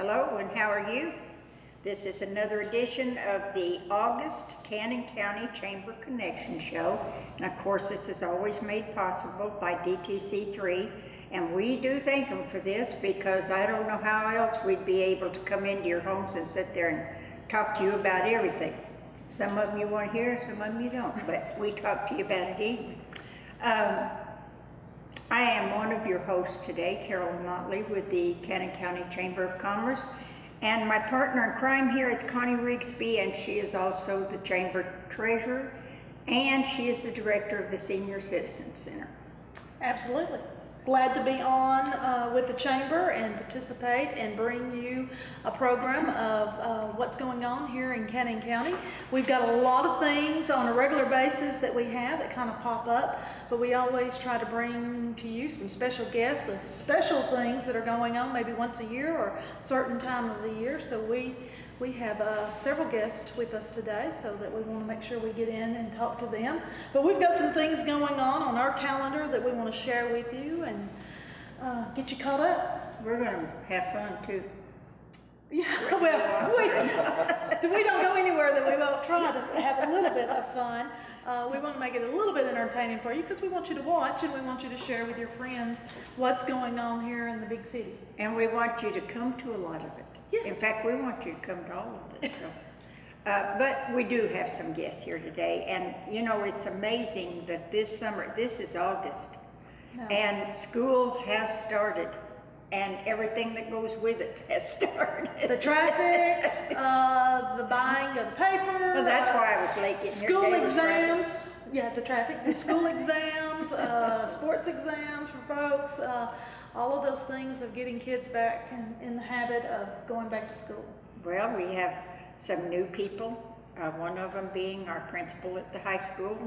Hello, and how are you? This is another edition of the August Cannon County Chamber Connection Show. And of course, this is always made possible by DTC3. And we do thank them for this because I don't know how else we'd be able to come into your homes and sit there and talk to you about everything. Some of them you want to hear, some of them you don't, but we talk to you about it anyway. I am one of your hosts today, Carolyn Motley with the Cannon County Chamber of Commerce. And my partner in crime here is Connie Rigsby, and she is also the Chamber Treasurer, and she is the Director of the Senior Citizen Center. Absolutely. Glad to be on with the Chamber and participate and bring you a program of what's going on here in Cannon County. We've got a lot of things on a regular basis that we have that kind of pop up, but we always try to bring to you some special guests of special things that are going on maybe once a year or a certain time of the year. So we have several guests with us today, so that we want to make sure we get in and talk to them. But we've got some things going on our calendar that we want to share with you and get you caught up. We're going to have fun too. Yeah, well, we don't go anywhere that we won't try to have a little bit of fun. We want to make it a little bit entertaining for you because we want you to watch and we want you to share with your friends what's going on here in the big city. And we want you to come to a lot of it. Yes. In fact, we want you to come to all of it. So. But we do have some guests here today. And, you know, it's amazing that this summer, this is August, and school has started. And everything that goes with it has started. The traffic, the buying of the paper. Well, that's why I was late getting school here. exams. Yeah, the traffic. The school exams, sports exams for folks. All of those things of getting kids back in the habit of going back to school. Well, we have some new people. One of them being our principal at the high school.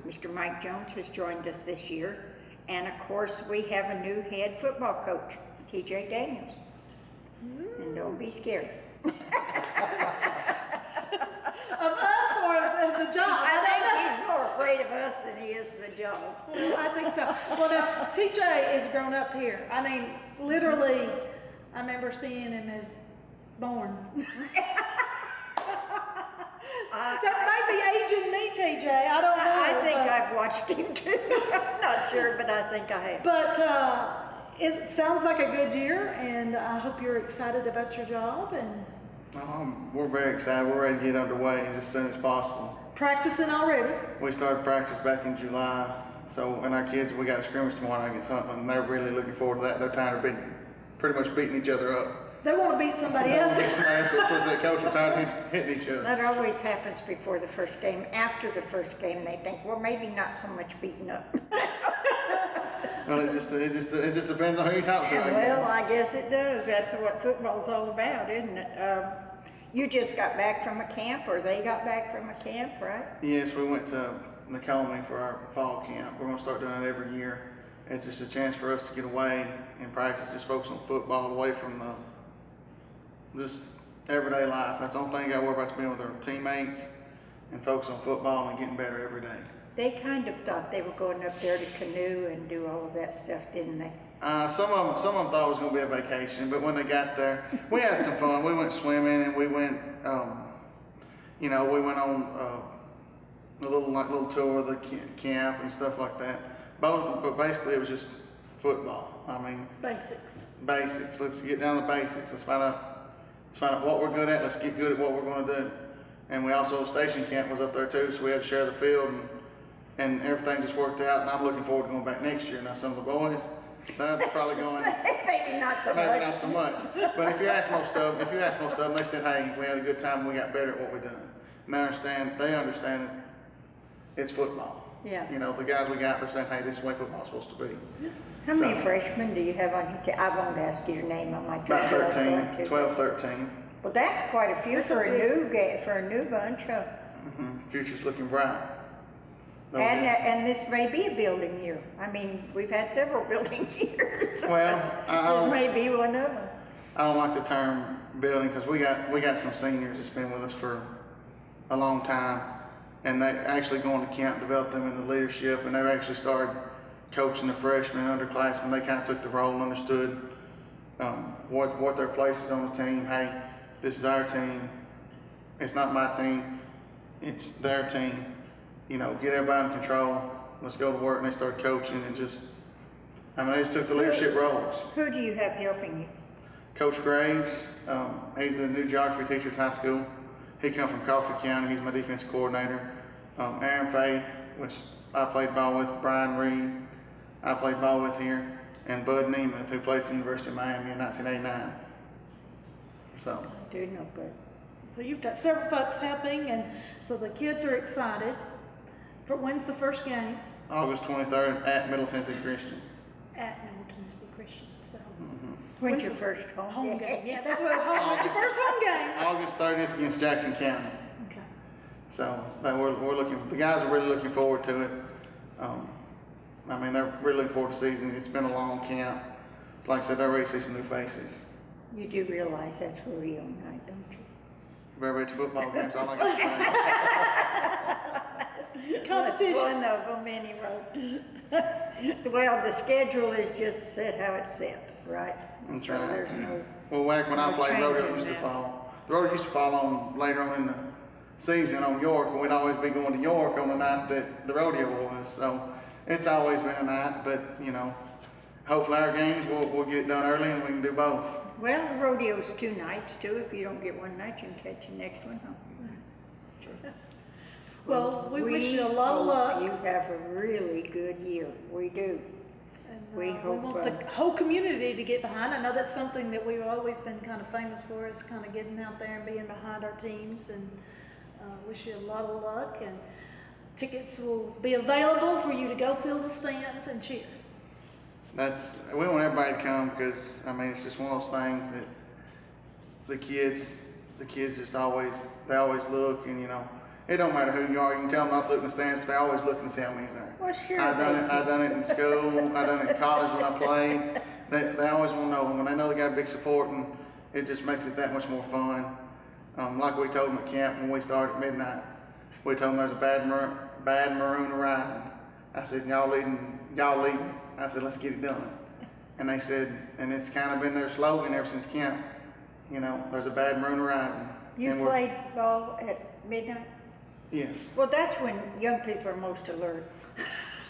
Mr. Mike Jones has joined us this year. And of course, we have a new head football coach. TJ Daniels. And don't be scared. Of us or of the job? I think he's more afraid of us than he is the job. Well, I think so. Well, now, TJ is grown up here. I mean, literally, I remember seeing him as born. That might be aging me, TJ. I don't know. I think I've watched him too. I'm not sure, but I think I have. But, it sounds like a good year, and I hope you're excited about your job and we're very excited. We're ready to get underway as soon as possible. practicing already. We started practice back in July, so and our kids, we got a scrimmage tomorrow night against Huntland, and they're really looking forward to that. They're tired of pretty much beating each other up. They want to beat somebody else. That coach, we're tired of hitting each other. That always happens before the first game. After the first game, they think, well, maybe not so much beating up. Well, it just depends on who you talk to. Well, I guess it does. That's what football's all about, isn't it? You just got back from a camp, or they got back from a camp, right? Yes, we went to Nakomi for our fall camp. We're going to start doing it every year. It's just a chance for us to get away and practice, just focus on football, away from just everyday life. That's the only thing I got to worry about is being with our teammates and focus on football and getting better every day. They kind of thought they were going up there to canoe and do all of that stuff, didn't they? Some of them thought it was going to be a vacation, but when they got there, we had some fun. We went swimming and we went, we went on a little tour of the camp and stuff like that. But basically, it was just football. I mean, Basics. Let's get down to the basics. Let's find out what we're good at. Let's get good at what we're going to do. And we also station camp was up there too, so we had to share the field and everything just worked out. And I'm looking forward to going back next year. Now some of the boys, they're probably going. Maybe not so Maybe much. not so much. But if you ask most of them, they said, "Hey, we had a good time. And we got better at what we done." And they understand it. It's football. Yeah. You know, the guys we got, they're saying, "Hey, this is the way football's supposed to be." How many freshmen do you have on your team? I won't ask you your name on my team. About 13, 12, 13. Well, that's quite a few That's for a a new bunch. Future's looking bright. And this may be a building year. I mean, we've had several building years. Well, This may be one of them. I don't like the term building because we got some seniors that's been with us for a long time, and they actually going to camp, develop them in the leadership, and they've actually started coaching the freshmen and underclassmen. They kind of took the role and understood what their place is on the team. Hey, this is our team. It's not my team. It's their team. You know, get everybody in control. Let's go to work. And they started coaching and just, I mean, they just took the leadership roles. Who do you have helping you? Coach Graves, he's a new geography teacher at high school. He come from Coffee County. He's my defense coordinator. Aaron Faith, which I played ball with. Brian Reed, I played ball with here. And Bud Nemeth, who played at the University of Miami in 1989. So. I do know Bud. So you've got several folks helping, and so the kids are excited. For when's the first game? August 23rd at Middle Tennessee Christian. At Middle Tennessee Christian. So When's your first home game? Yeah, that's what. When's your first home game? August 30th against Jackson County. Okay. So we're looking. The guys are really looking forward to it. I mean, they're really looking forward to the season. It's been a long camp. It's like I said, they're ready to see some new faces. You do realize that's rodeo night, don't you? Everybody at football games, all I got to say. Competition. One of them anyway. Well, the schedule is just set how it's set, right? That's So right. there's no, Well, back when I no played, change rodeo in used to that. fall. The rodeo used to fall on later on in the season on York, and we'd always be going to York on the night that the rodeo was. So it's always been a night, but you know, hopefully our games we'll get it done early and we can do both. well, the rodeo's 2 nights too. If you don't get one night, you can catch the next one, huh? Well, we wish you a lot of hope luck. You have a really good year. We do. And, We hope, want the whole community to get behind. I know that's something that we've always been kind of famous for, is kind of getting out there and being behind our teams. And wish you a lot of luck. And tickets will be available for you to go fill the stands and cheer. We want everybody to come because I mean it's just one of those things that the kids just always look, and you know it don't matter who you are. You can tell them not to look in the stands, but they always look and see how many's there. Well, sure. I done it in school. I done it in college when I played. They always want to know when they know they got big support, and it just makes it that much more fun. Like we told them at camp when we started at midnight, we told them there's a bad maroon horizon. I said, y'all leading. I said, let's get it done. And they said, and it's kind of been their slogan ever since camp. You know, there's a bad maroon horizon. You And we're- played ball at midnight? Yes. Well, that's when young people are most alert.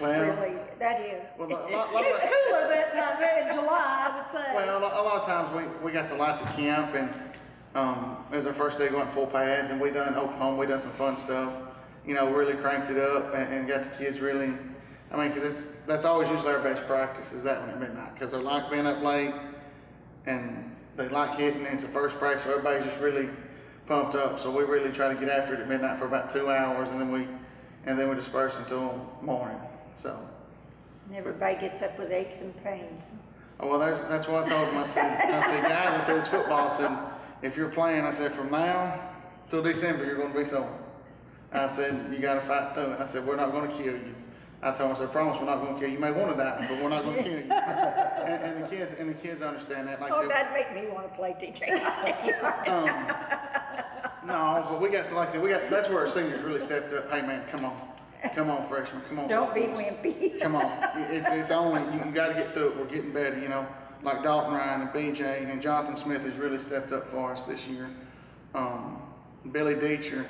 Well, Really, that is. well, a lot It's of, cooler that time, in July, I would say. well, a lot of times we got the lights at camp, and it was our first day going full pads, and we done Oklahoma. We done some fun stuff. You know, really cranked it up and got the kids really. I mean, because that's always usually our best practice is that one at midnight, because they like being up late and they like hitting. And it's the first practice, so everybody's just really pumped up. So we really try to get after it at midnight for about 2 hours, and then we disperse until morning. So, And everybody gets up with aches and pains. oh well, that's what I told them. I said, guys, I said it's football. I said, if you're playing, I said from now till December, you're going to be sore. I said, you got to fight through it. I said, we're not going to kill you. I told him, I said, promise we're not going to kill you. You may want to die, but we're not going to kill you. and the kids understand that. Like I Oh, said, that'd make me want to play TJ. no, but we got some. Like I said, that's where our seniors really stepped up. Hey man, come on, freshmen, come on. Don't be sophomores. wimpy. Come on, it's only you got to get through it. We're getting better, you know. Like Dalton Ryan and BJ and Jonathan Smith has really stepped up for us this year. Billy Deecher,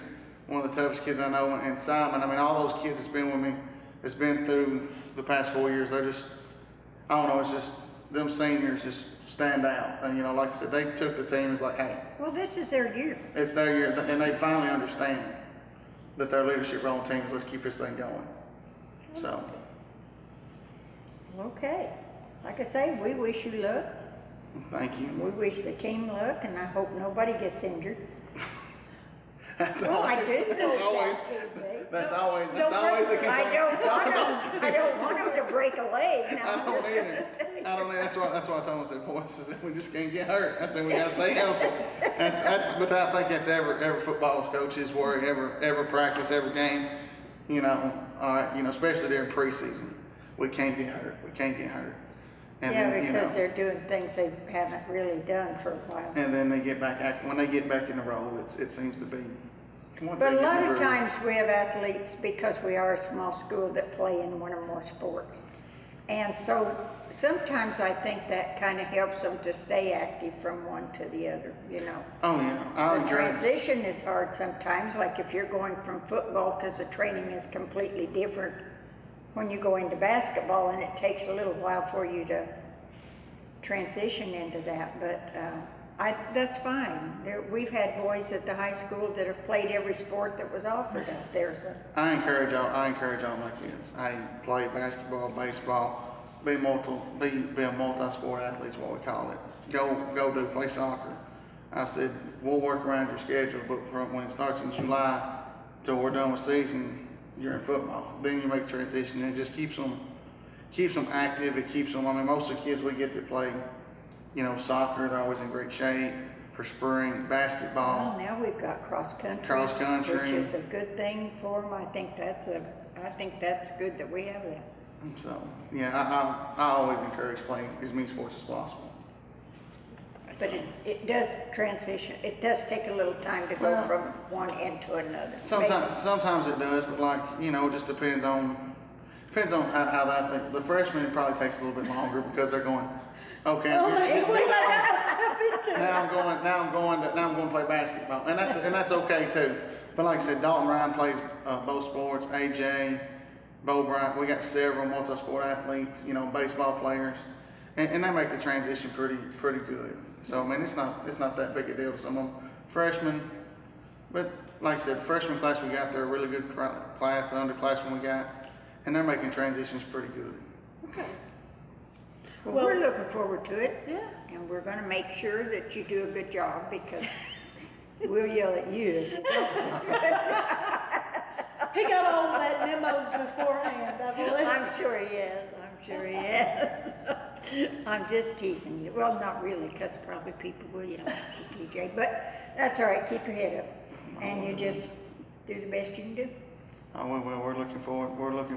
one of the toughest kids I know, and Simon. I mean, all those kids that's been with me, that's been through the past 4 years. They're just, I don't know. It's just them seniors just stand out. And you know, like I said, they took the team as like, hey, Well, this is their year. it's their year, and they finally understand that their leadership role on team is let's keep this thing going. So. Okay. Like I say, we wish you luck. Thank you. We wish the team luck, and I hope nobody gets injured. That's Well, I always, did that's hope always, that, TJ. that's always the concern. I don't want them to break a leg. Now, I I'm don't just either. gonna- I don't know. That's why I told him. I said, boys, we just can't get hurt. I said, we gotta stay healthy. But I think that's every football coach's worry, every practice, every game. You know, especially during preseason, we can't get hurt. We can't get hurt. And Yeah, then, because they're doing things they haven't really done for a while. and then they get back when they get back in the role. It seems to be. Once But they a get lot in the of groove. times we have athletes, because we are a small school, that play in one or more sports. And so sometimes I think that kind of helps them to stay active from one to the other, you know. Oh yeah, I The encourage. transition is hard sometimes, like if you're going from football, because the training is completely different when you go into basketball, and it takes a little while for you to transition into that, but that's fine. We've had boys at the high school that have played every sport that was offered out there, so. I encourage all my kids. I play basketball, baseball, be a multi-sport athlete is what we call it. Go play soccer. I said, we'll work around your schedule, but from when it starts in July till we're done with season, you're in football. Then you make the transition, and it just keeps them active. It keeps them, I mean, most of the kids we get to play, you know, soccer, they're always in great shape. For spring, basketball. Well, now we've got cross country. Cross country. Which is a good thing for them. I think that's good that we have that. So, yeah, I always encourage playing as many sports as possible. But it does transition, it does take a little time to go Well, from one end to another. Sometimes it does, but like, you know, it just depends on how that thing, the freshman, it probably takes a little bit longer because they're going, okay, Oh, I'm just- we gotta have something to- now I'm going to play basketball, and that's okay too. But like I said, Dalton Ryan plays both sports. AJ, Bo Bryant, we got several multi-sport athletes, you know, baseball players, and they make the transition pretty good. So I mean, it's not that big a deal to some of them. Freshmen, but like I said, the freshman class we got, they're a really good class. The underclassmen we got, and they're making transitions pretty good. Well, we're looking forward to it. Yeah. And we're gonna make sure that you do a good job, because we'll yell at you if you don't. He got all of that memos beforehand, I believe. I'm sure he is. I'm just teasing you. Well, not really, because probably people will yell at you, TJ, but that's all right. Keep your head up, and you just do the best you can do. Oh, well, we're looking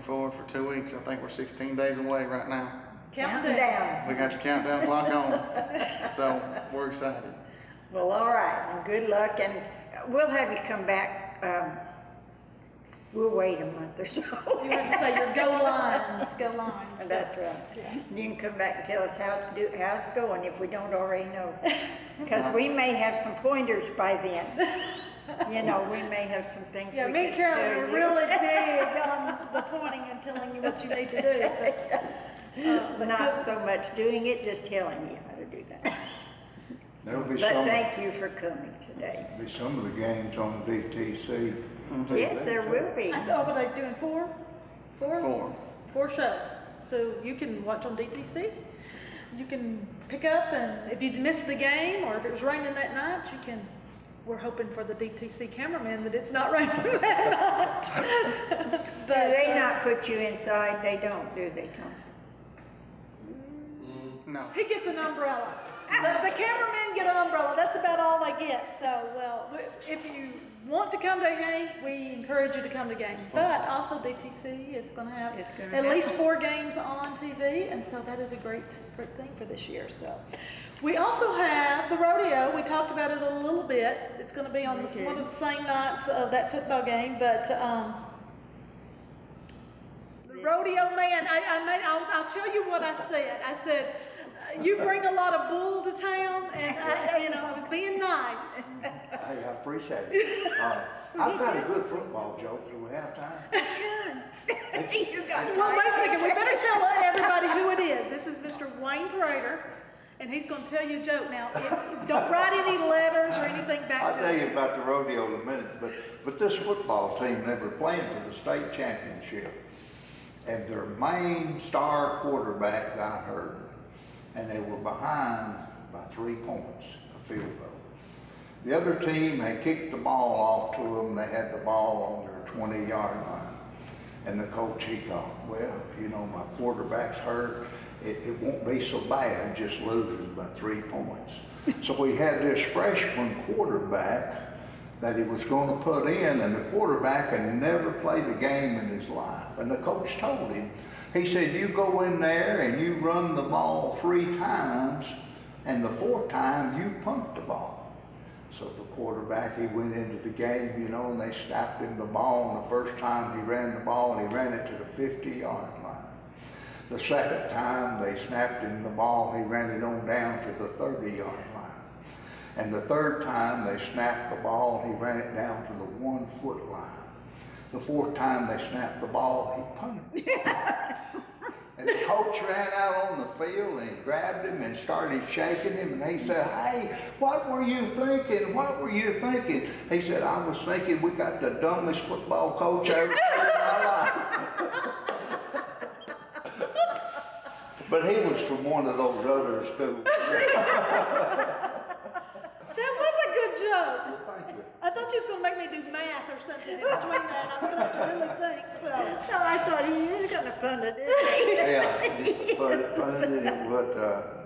forward for 2 weeks. I think we're 16 days away right now. Counting down. We got the countdown clock on, so we're excited. Well, all right, and good luck, and we'll have you come back. We'll wait a month or so. You have to say your go lines. That's right. You can come back and tell us how it's going if we don't already know. Because we may have some pointers by then. You know, we may have some things Yeah, we me and can Carolyn tell are you. really big on the pointing and telling you what you need to do. But Not so much doing it, just telling you how to do that. There'll be But some, thank you for coming today. be some of the games on DTC. Yes, there will be. Oh, were they doing four? 4 4. shows. So you can watch on DTC. You can pick up, and if you missed the game or if it was raining that night, you can. We're hoping for the DTC cameraman that it's not raining that night. Do they not put you inside? They don't, do they, Tom? No. He gets an umbrella. The cameramen get an umbrella. That's about all they get. So, well, if you want to come to a game, we encourage you to come to games. But also DTC is going to have It's gonna at least have- 4 games on TV, and so that is a great thing for this year. So, we also have the rodeo. We talked about it a little bit. It's going to be on one of the same nights of that football game, but. The rodeo man, I'll tell you what I said. I said, you bring a lot of bull to town, and I was being nice. Hey, I appreciate it. I've got a good football joke. Do we have time? You got Well, wait a second. We better tell everybody who it is. This is Mr. Wayne Prater, and he's going to tell you a joke. Now, don't write any letters or anything back I'll to tell us. you about the rodeo in a minute, but this football team, they were playing for the state championship. And their main star quarterback got hurt. And they were behind by 3 points, a field goal. The other team had kicked the ball off to them. They had the ball on their 20-yard line. And the coach, he thought, well, you know, my quarterback's hurt. It won't be so bad, just losing by 3 points. So we had this freshman quarterback that he was going to put in, and the quarterback had never played a game in his life. And the coach told him, he said, you go in there and you run the ball 3 times, and the 4th time you punt the ball. So the quarterback, he went into the game, you know, and they snapped him the ball, and the first time he ran the ball, he ran it to the 50-yard line. The second time they snapped him the ball, he ran it on down to the 30-yard line. And the third time they snapped the ball, he ran it down to the 1-foot line. The fourth time they snapped the ball, he punted. And the coach ran out on the field and he grabbed him and started shaking him, and he said, "Hey, what were you thinking? What were you thinking?" He said, "I was thinking we got the dumbest football coach I ever seen in my life." But he was from one of those other schools. That was a good joke. Well, thank you. I thought you was gonna make me do math or something in between that. I was gonna have to really think, so. No, I thought he was gonna punt it, didn't Yeah, but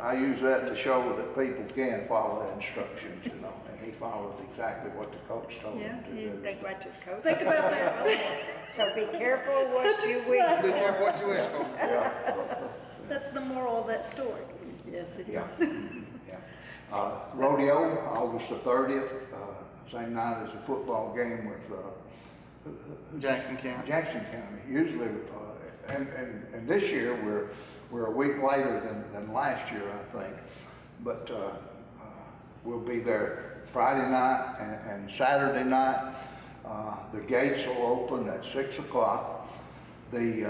I use that to show that people can follow instructions, you know, and he followed exactly what the coach told he? Yeah, him to you do. think like your coach. Think about that. So be careful what you What'd you wish say? Be for. careful what you wish for. Yeah, That's the moral of that story. Yes, it yeah, is. yeah. Rodeo, August the 30th, same night as the football game with Jackson County. Jackson County. Usually, and this year we're a week later than last year, I think. But we'll be there Friday night and Saturday night. The gates will open at 6 o'clock. The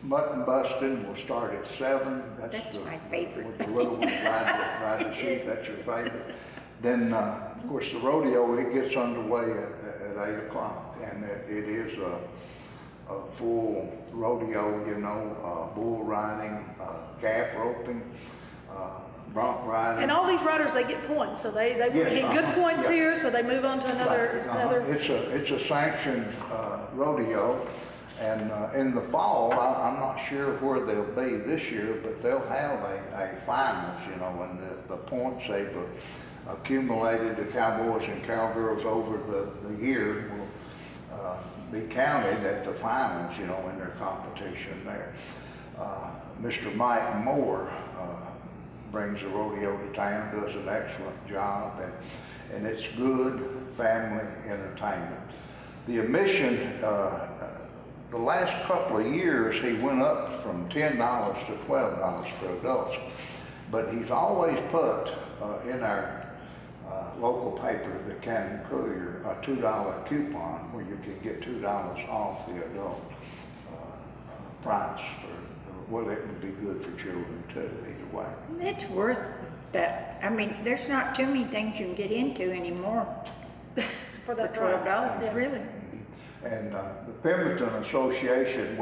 mutton busting will start at 7. That's my favorite. With the little ones ride the sheep. That's your favorite. Then, of course, the rodeo, it gets underway at 8 o'clock, and it is a full rodeo, you know, bull riding, calf roping, bronc riding. And all these riders, they get points, so they Yes, get good points yeah. here, so they move on to Right, another. It's a sanctioned rodeo, and in the fall, I'm not sure where they'll be this year, but they'll have a finals, you know, and the points they've accumulated, the cowboys and cowgirls over the year will be counted at the finals, you know, in their competition there. Mr. Mike Moore brings the rodeo to town, does an excellent job, and it's good family entertainment. The admission, the last couple of years, he went up from $10 to $12 for adults, but he's always put in our local paper, the Cannon Courier, a $2 coupon where you can get $2 off the adult price for, well, it would be good for children too, either way. It's worth that. I mean, there's not too many things you can get into anymore For for that $12, price. really. And the Pemberton Association,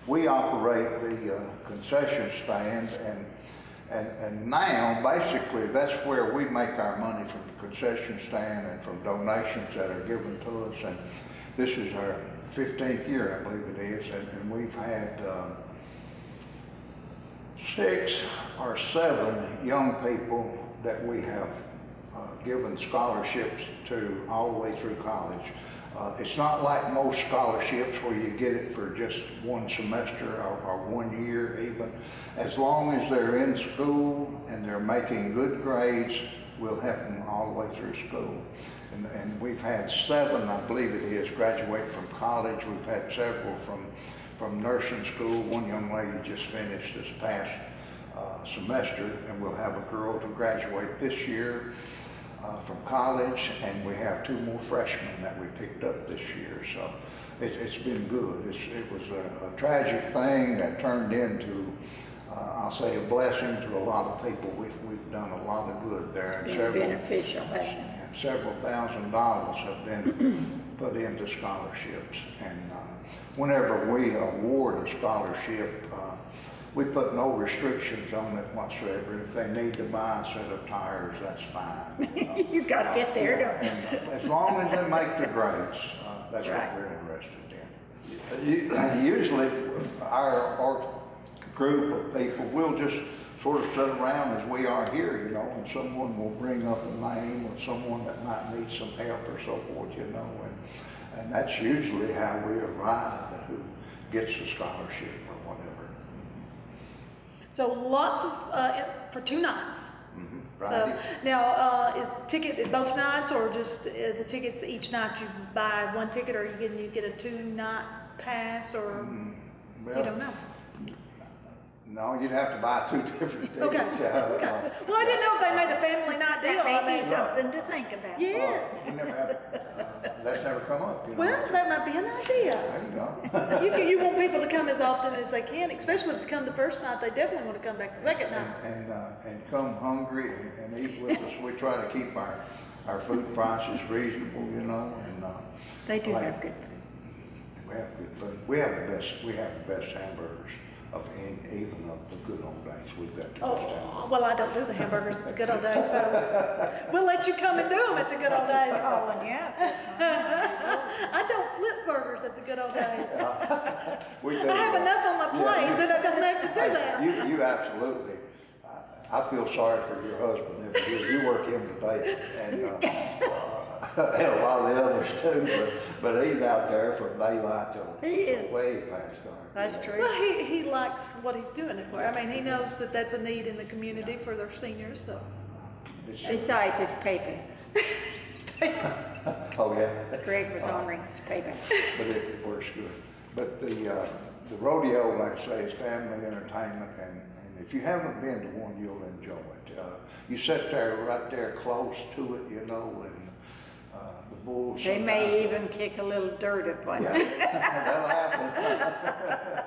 we operate the concession stand, and now basically that's where we make our money, from the concession stand and from donations that are given to us. And this is our 15th year, I believe it is, and we've had 6 or 7 young people that we have given scholarships to all the way through college. It's not like most scholarships where you get it for just one semester or 1 year even. As long as they're in school and they're making good grades, we'll help them all the way through school. And we've had 7, I believe it is, graduate from college. We've had several from nursing school. One young lady just finished this past semester, and we'll have a girl to graduate this year from college, and we have 2 more freshmen that we picked up this year. So it's been good. It was a tragic thing that turned into, I'll say, a blessing to a lot of people. We've done a lot of good there. It's been beneficial, hasn't it? Several $1,000s have been put into scholarships. And whenever we award a scholarship, we put no restrictions on it whatsoever. If they need to buy a set of tires, that's fine. You gotta get there, don't you? And as long as they make the grades, that's Right. what we're interested in. Usually, our group of people will just sort of sit around as we are here, you know, and someone will bring up a name of someone that might need some help or so forth, you know, and that's usually how we arrive at who gets the scholarship or whatever. So lots of, for 2 nights. So Friday. now, is ticket both nights, or just the tickets each night you buy 1 ticket, or you get a 2-night pass, or you Well, don't know? No, you'd have to buy two different tickets. Okay, okay. Well, I didn't know if they made a family night deal. That I may be mean, something to think about. yes. We never have, that's never come up, you know. Well, that might be an idea. There you go. You want people to come as often as they can, especially if they come the first night, they definitely want to come back the second night. And come hungry and eat with us. We try to keep our food prices reasonable, you know, and, They do like, have good food. we have good food. We have the best hamburgers even of the good old days. We've got the best hamburgers. Oh, well, I don't do the hamburgers at the good old days, so we'll let you come and do them at the good old days. Oh, and yeah. I don't flip burgers at the good old days. We do, I have enough on my plate that I don't have to do that. You absolutely. I feel sorry for your husband. You work him today, and a lot of the others too. But he's out there from daylight He till is. way past dark. That's true. Well, he likes what he's doing it for. I mean, he knows that that's a need in the community for their seniors, so. Besides, it's payback. Oh yeah. Greg was honoring his payback. But it works good. But the rodeo, like I say, is family entertainment, and if you haven't been to one, you'll enjoy it. You sit there, right there, close to it, you know, and the bulls. They may even kick a little dirt up on Yeah, you. that'll happen.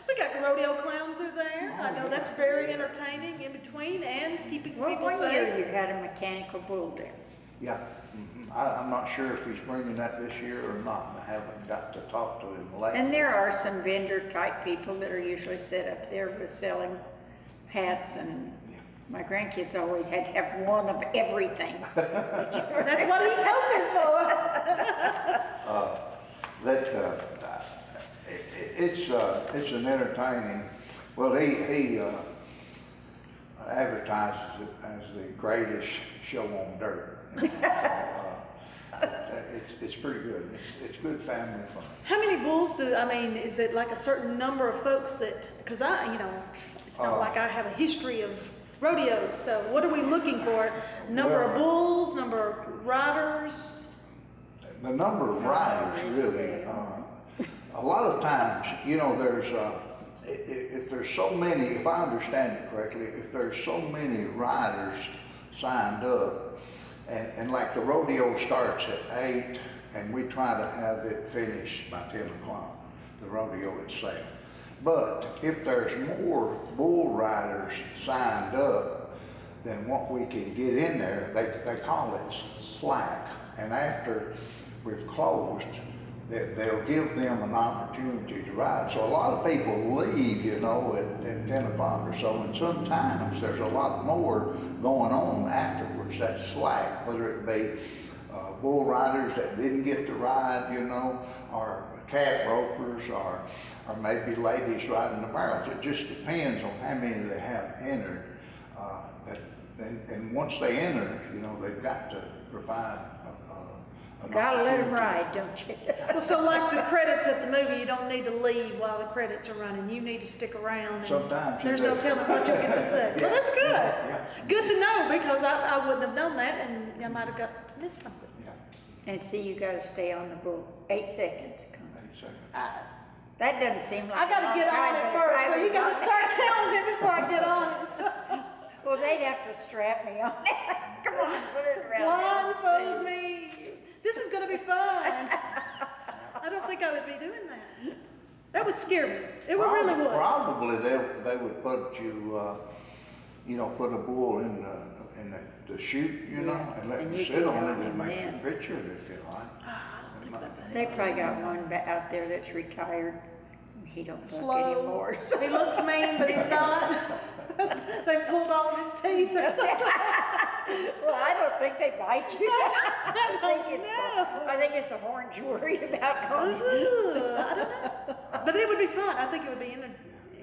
We got rodeo clowns are there. I know that's very entertaining in between and keeping Well, people one year safe. you had a mechanical bull there. Yeah, I'm not sure if he's bringing that this year or not. I haven't got to talk to him lately. And there are some vendor type people that are usually set up there with selling hats, and my grandkids always had to have one of everything. That's what he's hoping for. It's an entertaining. Well, he advertises it as the greatest show on dirt. You know, so, it's pretty good. It's good family fun. How many bulls is it like a certain number of folks that, because it's not like I have a history of rodeos, so what are we looking for? Number of bulls, number of riders? The number of riders really. A lot of times, you know, there's if there's so many, if I understand it correctly, if there's so many riders signed up, and like the rodeo starts at 8, and we try to have it finished by 10 o'clock, the rodeo itself. But if there's more bull riders signed up than what we can get in there, they call it slack. And after we've closed, they'll give them an opportunity to ride. So a lot of people leave, you know, at 10 o'clock or so, and sometimes there's a lot more going on afterwards. That's slack, whether it be bull riders that didn't get to ride, you know, or calf ropers, or maybe ladies riding the barrels. It just depends on how many they have entered. And once they enter, you know, they've got to provide Gotta let them ride, don't you? Well, so like the credits at the movie, you don't need to leave while the credits are running. You need to stick around. And Sometimes you there's do. no telling what you'll get to say. Yeah. Well, that's good. Yeah. Good to know, because I wouldn't have known that, and I might have got missed something. Yeah, And see, you gotta stay on the bull. 8 seconds. Come on. 8 seconds. That doesn't seem like I gotta a get long on time, it but first, if so I you was gotta on start it- counting it before I get on it. Well, they'd have to strap me on that. Come on, put it around. Blindfold me. This is gonna be fun. I don't think I would be doing that. That would scare me. It would really would. Probably they would put you, you know, put a bull in the chute, you know, and let And you you sit get on on it and him make then. a picture if you like. Ah, I don't think about that. They probably got one out there that's retired. He don't buck Slow. anymore. So. He looks mean, but he's not. They pulled all of his teeth or something. Well, I don't think they bite you. know. I think it's the horns you're worried about going. Ooh, I don't know. But it would be fun. I think it would be, And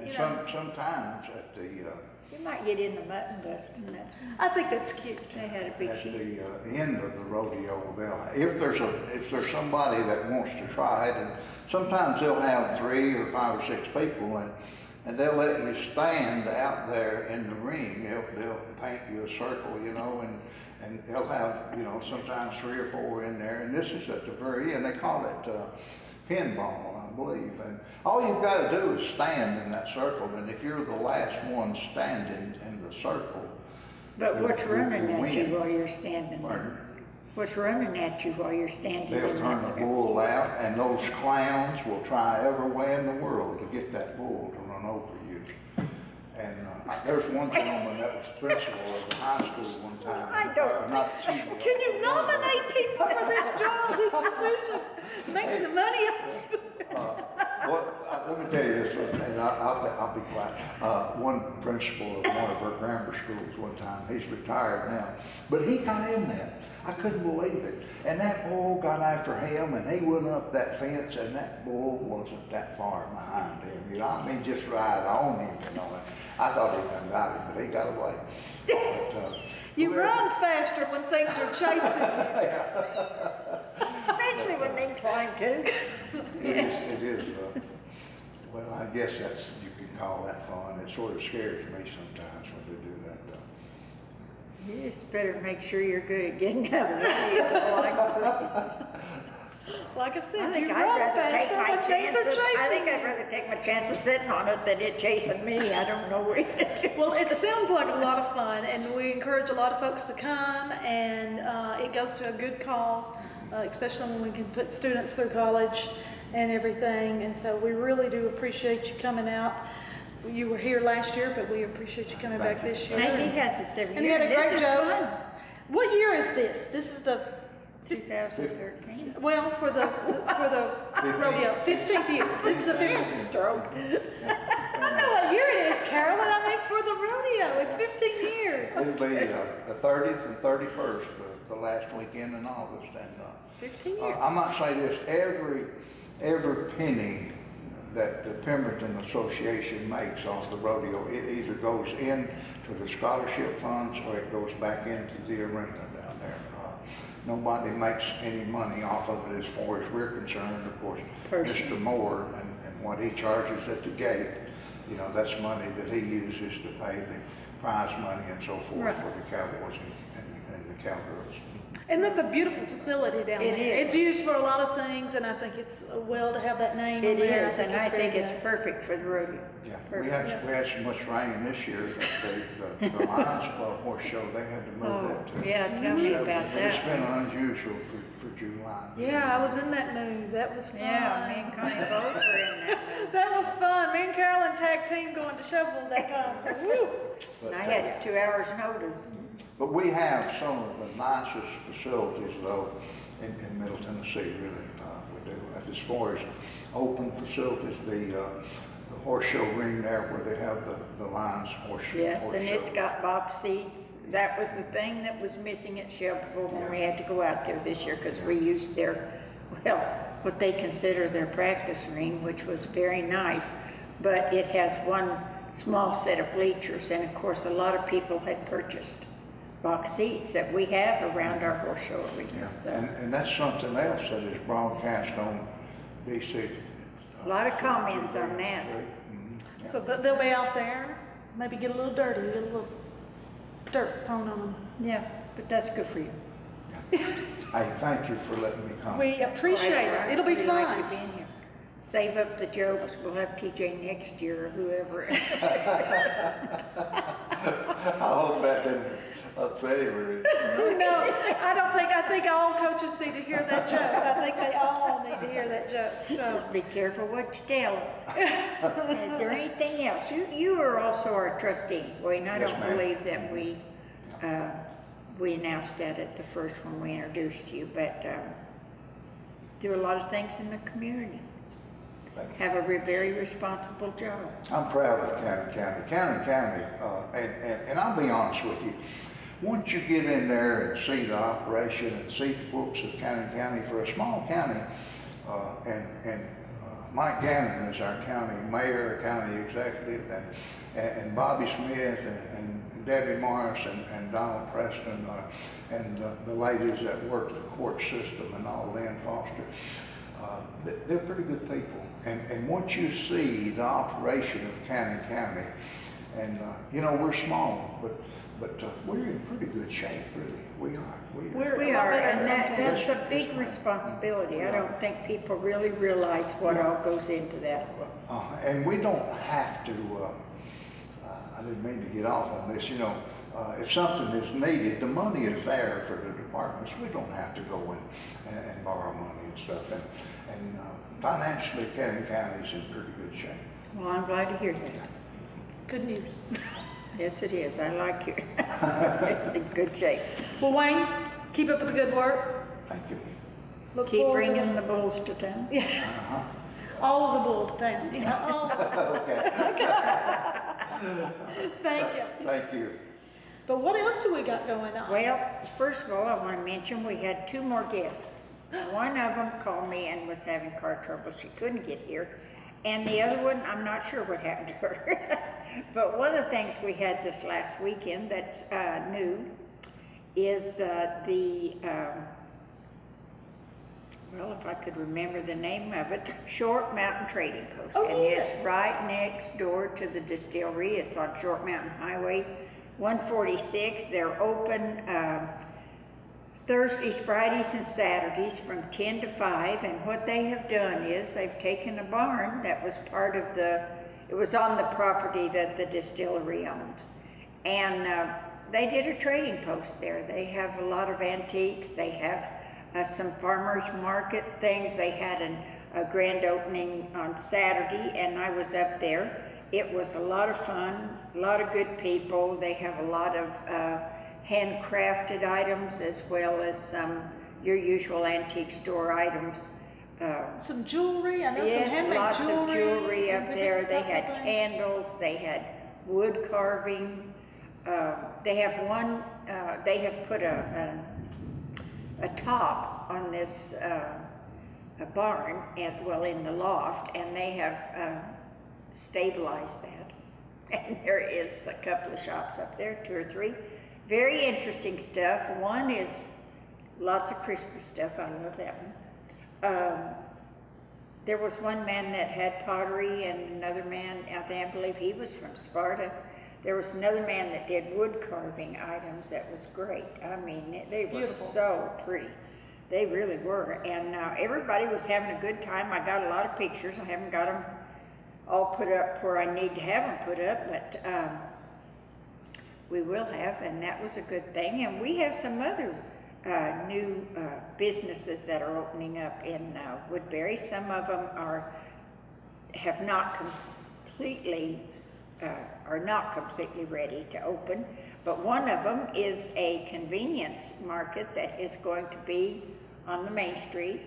you know. sometimes at the You might get in the mutton busting. That's I think that's cute. they had a big at sheep. the end of the rodeo, if there's somebody that wants to try it, and sometimes they'll have 3 or 5 or 6 people, and they'll let you stand out there in the ring. They'll paint you a circle, you know, and they'll have, you know, sometimes 3 or 4 in there. And this is at the very end. They call it pinball. believe. And all you've got to do is stand in that circle, and if you're the last one standing in the circle, But what's running you'll at you win. while you're standing there? What's running at you while you're standing They'll in turn that the circle? bull out, and those clowns will try every way in the world to get that bull to run over you. And there's one gentleman that was principal of the high school one time. I don't not think so. excuse me, Can you nominate people for this job, this position? Make some money. Let me tell you this, and I'll be quiet. One principal of one of our grammar schools one time, he's retired now, but he got in there. I couldn't believe it. And that bull got after him, and he went up that fence, and that bull wasn't that far behind him. You know, I mean, just right on him, you know. And I thought he done got him, but he got away. But, You whoever- run faster when things are chasing you. Especially when they climb too. It is, well, I guess you can call that fun. It sort of scares me sometimes when they do that, though. You just better make sure you're good at getting out of the way, is all I can say. Like I I said, think you I'd run rather take faster my when things are chances. I think chasing I'd you. rather take my chances sitting on it than it chasing me. I don't know where it. Well, it sounds like a lot of fun, and we encourage a lot of folks to come, and it goes to a good cause, especially when we can put students through college and everything. And so we really do appreciate you coming out. You were here last year, but we appreciate you coming back this year. And he has us every And he year. had a great This is job. fun. What year is this? This is the 2013. well for the rodeo 15th year. This is the 15th. Stroke. I know what year it is, Carolyn. I mean for the rodeo, it's 15 years. It'll be the 30th and 31st, the last weekend in August. And 15 years. I might say this, every penny that the Pemberton Association makes off the rodeo, it either goes into the scholarship funds or it goes back into the arena down there. Nobody makes any money off of it as far as we're concerned. Of course, Personally. Mr. Moore and what he charges at the gate, you know, that's money that he uses to pay the prize money and so forth Right. for the cowboys and the cowgirls. And that's a beautiful facility down It there. is. It's used for a lot of things, and I think it's well to have that name It on there. is, and I think very it's good. perfect for the rodeo. Yeah, Perfect. we had so much rain this year that the Lions Club horse show, they had to move Oh, that too. yeah, tell me about It's that. been unusual for July. Yeah, I was in that mood. That was fun. Yeah, me and Connie both were in that. That was fun. Me and Carolyn tag team going to shovel that time. So, woo. But, I had 2 hours notice. But we have some of the nicest facilities though in Middle Tennessee, really, we do. As far as open facilities, the horse show ring there where they have the Lions horse show. Yes, and it's got box seats. That was the thing that was missing at Shelbyville when we had to go out there this year, because we used their, well, what they consider their practice ring, which was very nice, but it has one small set of bleachers, and of course, a lot of people had purchased box seats that we have around our horse show arena, Yeah, so. and that's something else that is broadcast on DC. A lot of comments on that. Mhm. So they'll be out there. Maybe get a little dirty, get a little dirt thrown on them. Yeah, but that's good for you. Hey, thank you for letting me come. We appreciate it. It'll be We like you fun. being here. Save up the jokes, we'll have TJ next year or whoever. I hope that didn't upset him. No, I think all coaches need to hear that joke. I think they all need to hear that joke. So, Just be careful what you tell them. Is there anything else? You are also our trustee, Wayne. I Yes, don't ma'am. believe that we announced that at the first when we introduced you, but do a lot of things in the community. Thank you. Have a very responsible job. I'm proud of Cannon County, and I'll be honest with you. Once you get in there and see the operation and see the books of Cannon County for a small county, and Mike Gannon is our county mayor, county executive, and Bobby Smith and Debbie Morris and Donald Preston, and the ladies that work the court system and all Lynn Foster. They're pretty good people. And once you see the operation of Cannon County, and you know, we're small, but but we're in pretty good shape, really. We are. We are, and sometimes. that's a big responsibility. I don't think people really realize what all goes into that. And we don't have to, I didn't mean to get off on this, if something is needed, the money is there for the departments. We don't have to go and borrow money and stuff. And financially, Cannon County is in pretty good shape. Well, I'm glad to hear that. Good news. Yes, it is. I like it. It's in good shape. Well, Wayne, keep up the good work. Thank you. Look Keep forward to- bringing the bulls to town. Yeah, Uh-huh. all of the bull to town. Yeah. Okay, Thank you. thank you. But what else do we got going on? Well, first of all, I want to mention we had 2 more guests. One of them called me and was having car trouble. She couldn't get here. And the other one, I'm not sure what happened to her. But one of the things we had this last weekend that's new is well, if I could remember the name of it, Short Mountain Trading Post. Oh, and yes. it's right next door to the distillery. It's on Short Mountain Highway 146. They're open Thursdays, Fridays, and Saturdays from 10 to 5. And what they have done is they've taken a barn that was part of it was on the property that the distillery owns. And they did a trading post there. They have a lot of antiques. They have some farmers market things. They had a grand opening on Saturday, and I was up there. It was a lot of fun, a lot of good people. They have a lot of handcrafted items as well as some your usual antique store items. Some jewelry, I know some Yes, handmade lots jewelry. of jewelry and up there. They different types had of things. candles, they had wood carving. They have one, they have put a top on this a barn, in the loft, and they have stabilized that. And there is a couple of shops up there, 2 or 3. Very interesting stuff. One is lots of Christmas stuff. I love that one. There was one man that had pottery, and another man, I believe he was from Sparta. There was another man that did wood carving items that was great. I mean, they were Beautiful. so pretty. They really were. And everybody was having a good time. I got a lot of pictures. I haven't got them all put up where I need to have them put up, but we will have, and that was a good thing. And we have some other new businesses that are opening up in Woodbury. Some of them have not completely are not completely ready to open, but one of them is a convenience market that is going to be on the Main Street.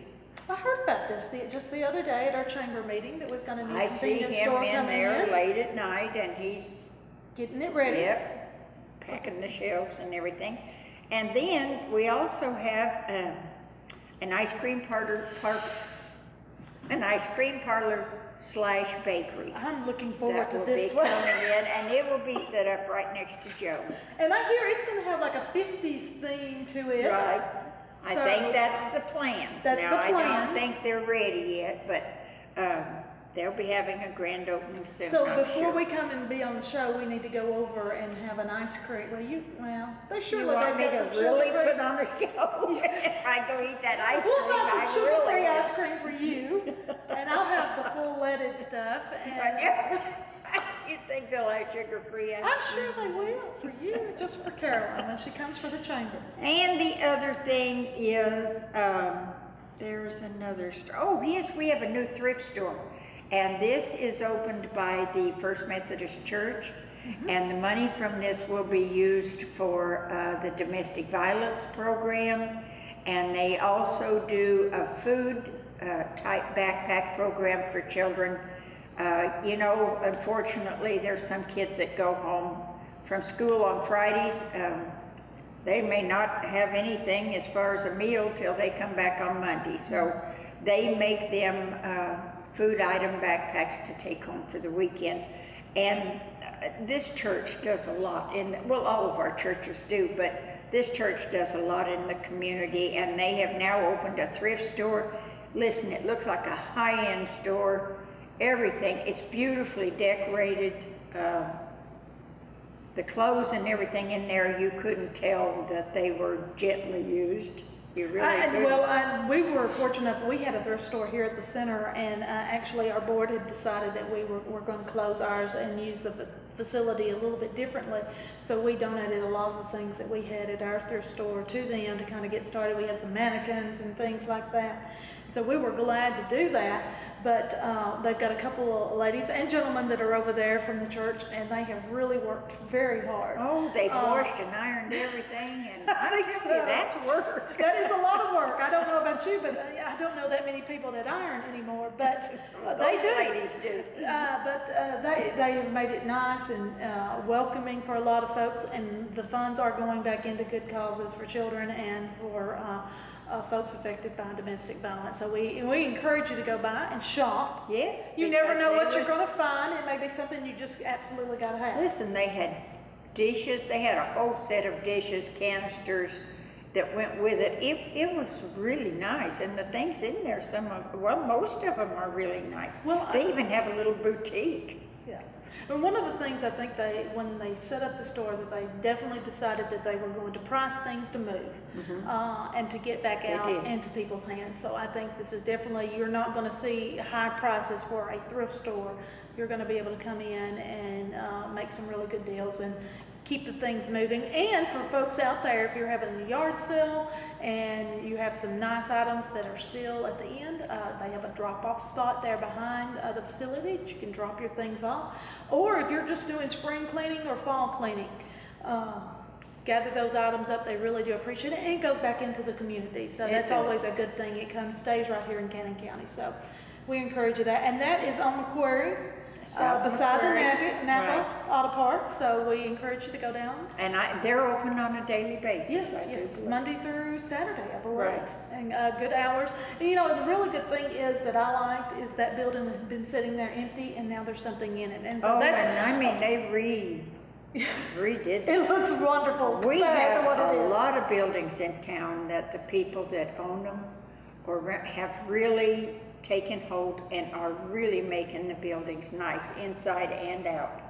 I heard about this just the other day at our chamber meeting, that we've got a new I see convenience him store in coming there in, late at night, and he's getting it ready. Yep, packing the shelves and everything. And then we also have an ice cream parlor / bakery. I'm looking forward That to will this be one. coming in, and it will be set up right next to Joe's. And I hear it's going to have like a 50s theme to it. Right. I So- think that's the plans. That's Now, the I don't plans. think they're ready yet, but they'll be having a grand opening soon, So I'm before sure. we come and be on the show, we need to go over and have an ice cream. They sure You look want like me they've to got some really sugar-free. put on a show? If I go eat that ice We'll cream, find some I sugar-free really ice cream for you, and I'll have the full leaded stuff. And You think they'll have sugar-free ice I'm cream? sure they will for you, just for Caroline when she comes for the chamber. And the other thing is, there's another store. Oh, yes, we have a new thrift store. And this is opened by the First Methodist Church. And the money from this will be used for the domestic violence program. And they also do a food type backpack program for children. Unfortunately, there's some kids that go home from school on Fridays. They may not have anything as far as a meal till they come back on Monday. So they make them food item backpacks to take home for the weekend. And this church does a lot all of our churches do, but this church does a lot in the community, and they have now opened a thrift store. Listen, it looks like a high-end store. Everything is beautifully decorated. the clothes and everything in there, you couldn't tell that they were gently used. You really couldn't. We were fortunate enough, we had a thrift store here at the center, and actually our board had decided that we were going to close ours and use the facility a little bit differently. So we donated a lot of the things that we had at our thrift store to them to kind of get started. We had some mannequins and things like that. So we were glad to do that. But they've got a couple of ladies and gentlemen that are over there from the church, and they have really worked very hard. Oh, they've washed and ironed everything, and I think tell so. you, that's work. That is a lot of work. I don't know about you, but I don't know that many people that iron anymore, but they Those do. ladies do. They have made it nice and welcoming for a lot of folks, and the funds are going back into good causes for children and for folks affected by domestic violence. So we encourage you to go by and shop. Yes. You never because know it what you're was- going to find. It may be something you just absolutely got to have. Listen, they had dishes, they had a whole set of dishes, canisters that went with it. It was really nice, and the things in there, most of them are really nice. Well, They even have a little boutique. Yeah. And one of the things I think when they set up the store, that they definitely decided that they were going to price things to move and to get back They out did. into people's hands. So I think this is definitely, you're not going to see high prices for a thrift store. You're going to be able to come in and make some really good deals and keep the things moving. And for folks out there, if you're having a yard sale and you have some nice items that are still at the end, they have a drop-off spot there behind the facility that you can drop your things off. Or if you're just doing spring cleaning or fall cleaning, gather those items up. They really do appreciate it, and it goes back into the community. So It that's does. always a good thing. It stays right here in Cannon County. So we encourage you that. And that is on Macquarie. South Beside the Macquarie. Napa Right. Auto Parts, so we encourage you to go down. And they're open on a daily basis. Yes, I do yes, believe. Monday through Saturday, I believe. Right. And good hours. And you know, the really good thing is that I liked is that building has been sitting there empty, and now there's something in it. And so Oh, that's, and I mean, they redid that. it looks wonderful. We compared to have what it a is. lot of buildings in town that the people that own them have really taken hold and are really making the buildings nice inside and out.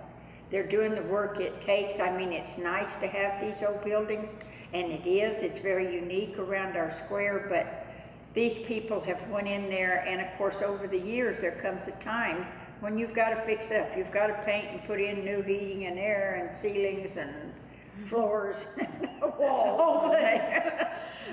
They're doing the work it takes. I mean, it's nice to have these old buildings, and it is. It's very unique around our square, but these people have went in there, and of course, over the years, there comes a time when you've got to fix up. You've got to paint and put in new heating and air and ceilings and floors and walls.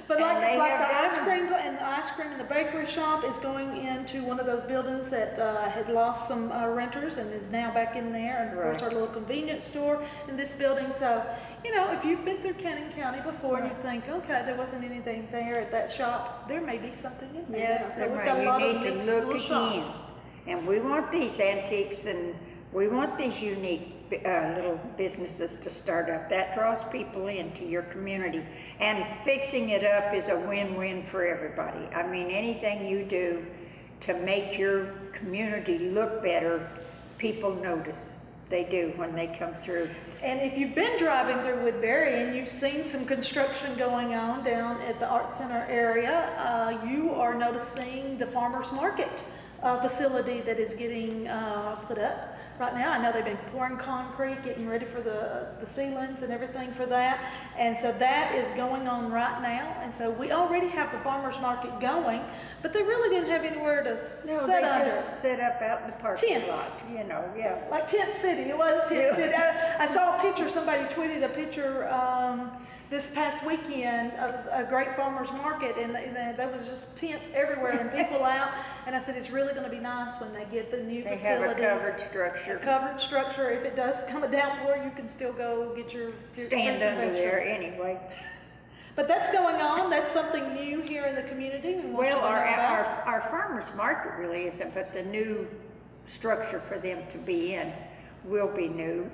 But like, And they like have the ice done- cream and the ice cream and the bakery shop is going into one of those buildings that had lost some renters and is now back in there. And of course, Right. our little convenience store in this building. So, you know, if you've been through Cannon County before and you think, okay, there wasn't anything there at that shop, there may be something in there. Yes, so we've right. got a lot You of need to neat look little again. shops. And we want these antiques, and we want these unique little businesses to start up. That draws people into your community. And fixing it up is a win-win for everybody. I mean, anything you do to make your community look better, people notice. They do when they come through. And if you've been driving through Woodbury and you've seen some construction going on down at the Art Center area, you are noticing the farmer's market facility that is getting put up right now. I know they've been pouring concrete, getting ready for the ceilings and everything for that. And so that is going on right now. And so we already have the farmer's market going, but they really didn't have anywhere to No, sit they under. just sit up out in the parking Tents. lot, you know, yeah. Like Tent City, it was Tent Yeah. City. I saw a picture, somebody tweeted a picture this past weekend of a great farmer's market, and there was just tents everywhere and people out. And I said, it's really going to be nice when they get the new They have facility. a covered structure. Covered structure. If it does come a downpour, you can still go get your Stand fruits and under there vegetables. anyway. But that's going on. That's something new here in the community. We want you Well, to know about. our farmer's market really isn't, but the new structure for them to be in will be new.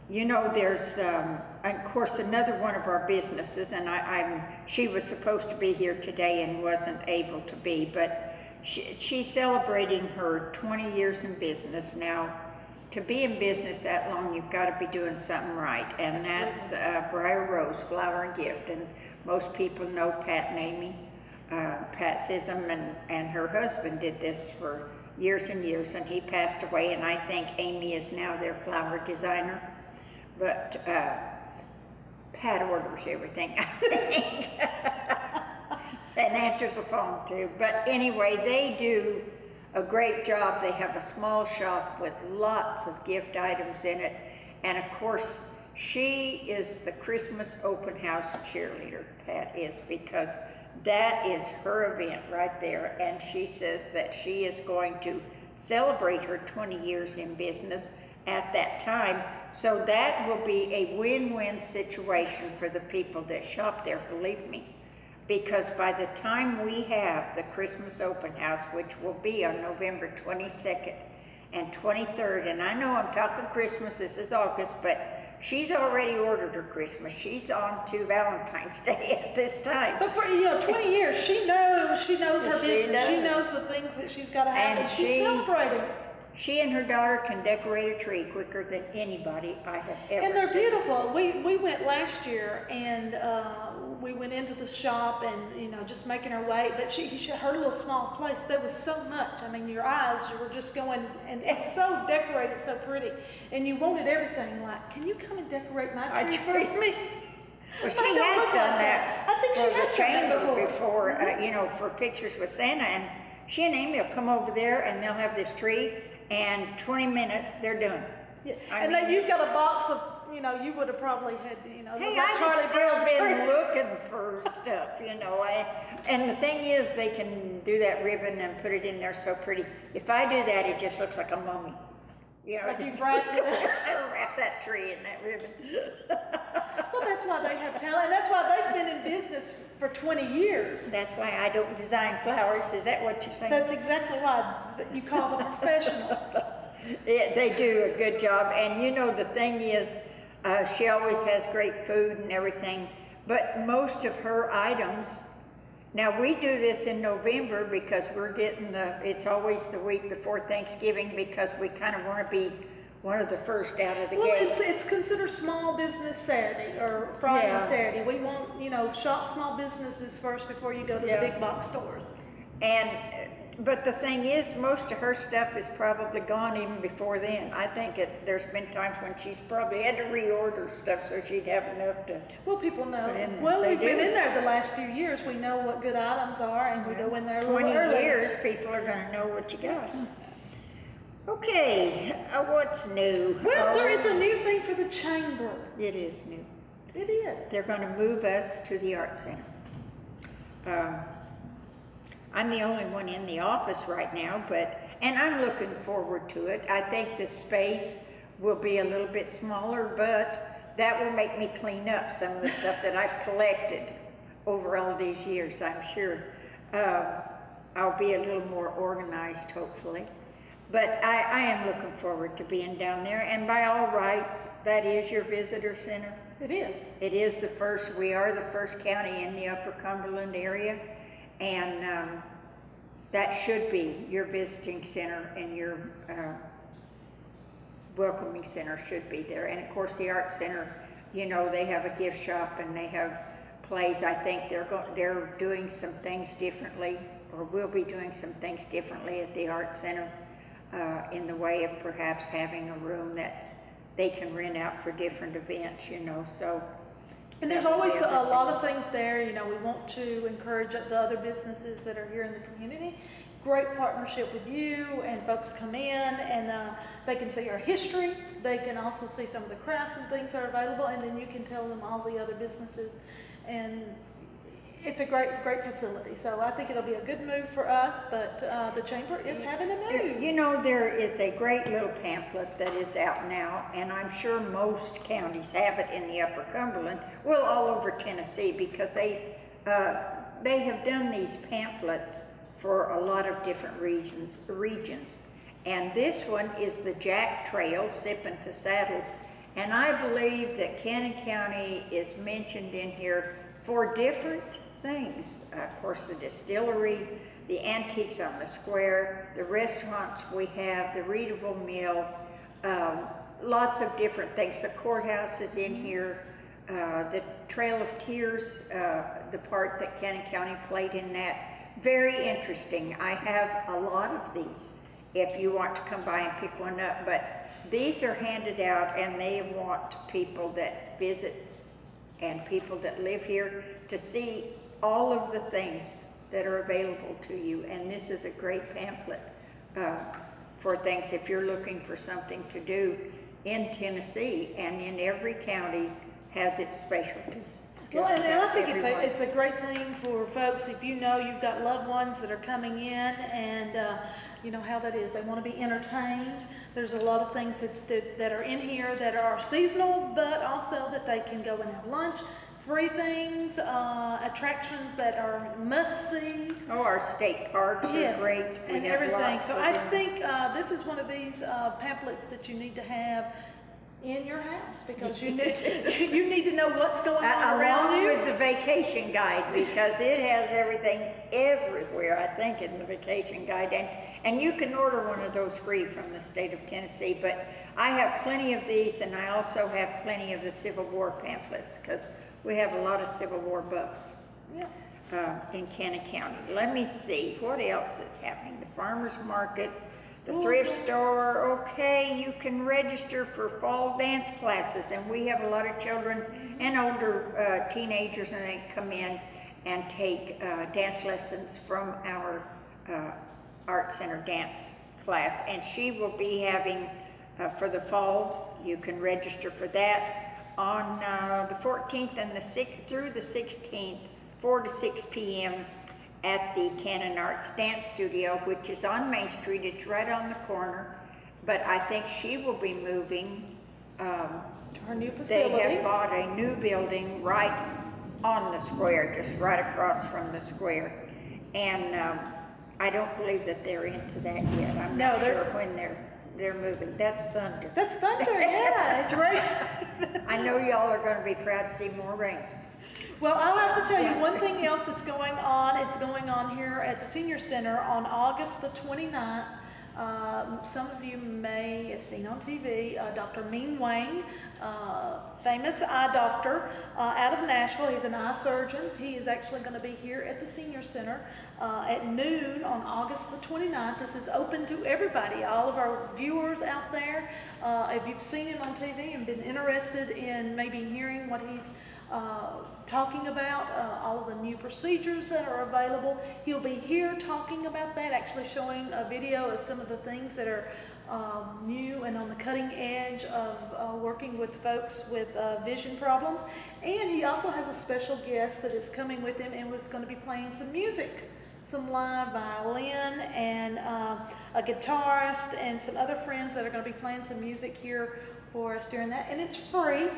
You know, there's, of course, another one of our businesses, and she was supposed to be here today and wasn't able to be, but she's celebrating her 20 years in business. Now, to be in business that long, you've got to be doing something right, and that's Briar Rose Flower and Gift, and most people know Pat and Amy. Pat Sissom and her husband did this for years and years, and he passed away, and I think Amy is now their flower designer. but Pat orders everything, I think. And answers the phone too. But anyway, they do a great job. They have a small shop with lots of gift items in it. And of course, she is the Christmas open house cheerleader, Pat is, because that is her event right there. And she says that she is going to celebrate her 20 years in business at that time. So that will be a win-win situation for the people that shop there, believe me. Because by the time we have the Christmas open house, which will be on November 22nd and 23rd, and I know I'm talking Christmas, this is August, but she's already ordered her Christmas. She's on to Valentine's Day at this time. But for 20 years, she knows her She business. She does. knows the things that she's got to have, And and she's she- celebrating. She and her daughter can decorate a tree quicker than anybody I have ever And they're seen. beautiful. We went last year, and we went into the shop, and just making our way. But her little small place, there was so much. I mean, your eyes were just going, and it was so decorated, so pretty, and you wanted everything. Like, can you come and decorate my I tree for tree. me? Well, I she don't has look done like that. I think she for has the done that chamber before. for pictures with Santa. And she and Amy will come over there and they'll have this tree, and 20 minutes, they're done. Yeah. I And mean, then you got a it's- box of, you would have probably had, Hey, like I've Charlie still Brown been tree. looking for stuff, and the thing is, they can do that ribbon and put it in there so pretty. If I do that, it just looks like a mummy. Like you've wrapped it. wrap that tree in that ribbon. Well, that's why they have talent. And that's why they've been in business for 20 years. That's why I don't design flowers. Is that what you're saying? That's exactly why you call them professionals. Yeah, they do a good job. And the thing is, she always has great food and everything, but most of her items, now we do this in November because we're getting it's always the week before Thanksgiving, because we kind of want to be one of the first out of the Well, gate. it's considered Small Business Saturday or Friday and Yeah. Saturday. We want, shop small businesses first before you go to Yeah. the big box stores. And, but the thing is, most of her stuff is probably gone even before then. I think there's been times when she's probably had to reorder stuff so she'd have enough to. Well, people know. Put in there. Well, They we've been do. in there the last few years. We know what good items are, and we go in there a little 20 early. years, people are gonna know what you got. Okay, what's new? Well, there is a new thing for the chamber. It is new. It is. They're gonna move us to the art center. I'm the only one in the office right now, and I'm looking forward to it. I think the space will be a little bit smaller, but that will make me clean up some of the stuff that I've collected over all these years, I'm sure. I'll be a little more organized, hopefully. But I am looking forward to being down there, and by all rights, that is your visitor center. It is. It is we are the first county in the Upper Cumberland area, and that should be your visiting center, and your welcoming center should be there. And of course, the art center, they have a gift shop and they have plays. I think they're doing some things differently, or will be doing some things differently at the art center, in the way of perhaps having a room that they can rent out for different events, so. And there's that will always be a everything. lot of things there. We want to encourage the other businesses that are here in the community. Great partnership with you, and folks come in and they can see our history. They can also see some of the crafts and things that are available, and then you can tell them all the other businesses. And it's a great facility. So I think it'll be a good move for us, but the chamber is having a move. There is a great little pamphlet that is out now, and I'm sure most counties have it in the Upper Cumberland, well, all over Tennessee, because they have done these pamphlets for a lot of different regions. And this one is the Jack Trail, Sippin' to Saddles, and I believe that Cannon County is mentioned in here for different things. Of course, the distillery, the antiques on the square, the restaurants we have, the Readable Mill, lots of different things. The courthouse is in here, the Trail of Tears, the part that Cannon County played in that. Very interesting. I have a lot of these if you want to come by and pick one up, but these are handed out and they want people that visit and people that live here to see all of the things that are available to you. And this is a great pamphlet for things if you're looking for something to do in Tennessee, and in every county has its specialties. Well, Just and I about think everyone. it's a great thing for folks, if you know you've got loved ones that are coming in and, you know how that is, they want to be entertained. There's a lot of things that are in here that are seasonal, but also that they can go and have lunch, free things, attractions that are must-sees. Oh, our state parks are Yes, great. We and have everything. lots So of I them. think this is one of these pamphlets that you need to have in your house, because you need to know what's going on around Along you. with the vacation guide, because it has everything everywhere, I think, in the vacation guide. And you can order one of those free from the state of Tennessee. But I have plenty of these, and I also have plenty of the Civil War pamphlets, because we have a lot of Civil War buffs Yeah. in Cannon County. Let me see, what else is happening? The farmer's market, the thrift store. Okay, you can register for fall dance classes, and we have a lot of children and older teenagers, and they come in and take dance lessons from our Art Center dance class. And she will be having, for the fall, you can register for that on the 14th and the 6th through the 16th, 4 to 6 p.m. at the Cannon Arts Dance Studio, which is on Main Street. It's right on the corner, but I think she will be moving. To her new They facility. have bought a new building right on the square, just right across from the square. And I don't believe that they're into that yet. I'm No, not they're- sure when they're moving. That's thunder. That's thunder, yeah, it's right. I know y'all are gonna be proud to see more rain. Well, I'll have to tell you one thing else that's going on. It's going on here at the Senior Center on August the 29th. Some of you may have seen on TV Dr. Ming Wang, famous eye doctor out of Nashville. He's an eye surgeon. He is actually going to be here at the Senior Center at noon on August the 29th. This is open to everybody, all of our viewers out there. If you've seen him on TV and been interested in maybe hearing what he's talking about, all of the new procedures that are available. He'll be here talking about that, actually showing a video of some of the things that are new and on the cutting edge of working with folks with vision problems. And he also has a special guest that is coming with him and was going to be playing some music, some live violin and a guitarist and some other friends that are going to be playing some music here for us during that. And it's free.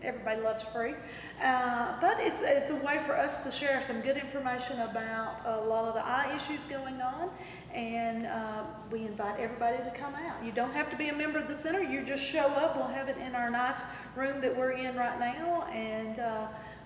Everybody loves free, but it's a way for us to share some good information about a lot of the eye issues going on, and we invite everybody to come out. You don't have to be a member of the center. You just show up. We'll have it in our nice room that we're in right now, and